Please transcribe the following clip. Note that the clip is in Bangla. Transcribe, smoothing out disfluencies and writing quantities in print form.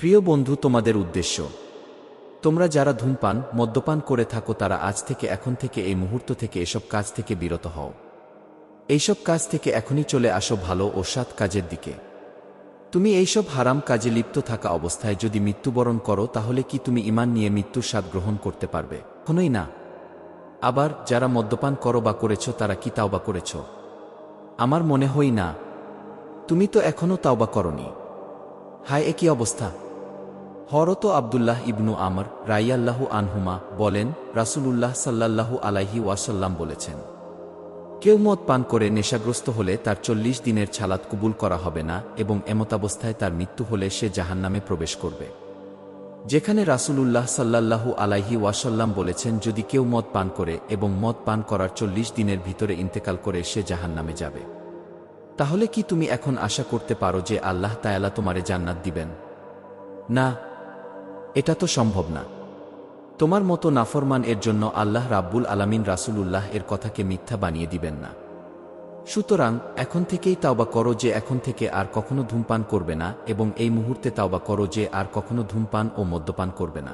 প্রিয় বন্ধু, তোমাদের উদ্দেশ্য, তোমরা যারা ধূমপান মদ্যপান করে থাকো তারা আজ থেকে এখন থেকে এই মুহূর্ত থেকে এসব কাজ থেকে বিরত হও। এইসব কাজ থেকে এখনই চলে আসো ভালো ও সৎ কাজের দিকে। তুমি এইসব হারাম কাজে লিপ্ত থাকা অবস্থায় যদি মৃত্যুবরণ করো তাহলে কি তুমি ঈমান নিয়ে মৃত্যুর স্বাদ গ্রহণ করতে পারবে? কখনোই না। আবার যারা মদ্যপান করো বা করেছ তারা কি তাওবা করেছ? আমার মনে হয় না। তুমি তো এখনও তাওবা করনি। হায়, একই অবস্থা। হরত আব্দুল্লাহ ইবনু আমর রাইয়াল্লাহু আনহুমা বলেন, রাসূলুল্লাহ সাল্লাল্লাহু আলাইহি ওয়াসাল্লাম বলেছেন, কেউ মদ পান করে নেশাগ্রস্ত হলে তার ৪০ দিনের ছালাত কবুল করা হবে না এবং এমতাবস্থায় তার মৃত্যু হলে সে জাহান্নামে প্রবেশ করবে। যেখানে রাসূলুল্লাহ সাল্লাল্লাহু আলাইহি ওয়াসাল্লাম বলেছেন, যদি কেউ মদ পান করে এবং মদ পান করার ৪০ দিনের ভিতরে ইন্তেকাল করে সে জাহান্নামে যাবে। তাহলে কি তুমি এখন আশা করতে পারো যে আল্লাহ তাআলা তোমারে জান্নাত দিবেন? না, এটা তো সম্ভব না। তোমার মতো নাফরমান এর জন্য আল্লাহ রাব্বুল আলামিন রাসূলুল্লাহ এর কথাকে মিথ্যা বানিয়ে দিবেন না। সুতরাং এখন থেকেই তাওবা করো যে এখন থেকে আর কখনো ধূমপান করবে না এবং এই মুহূর্তে তাওবা করো যে আর কখনো ধূমপান ও মদ্যপান করবে না।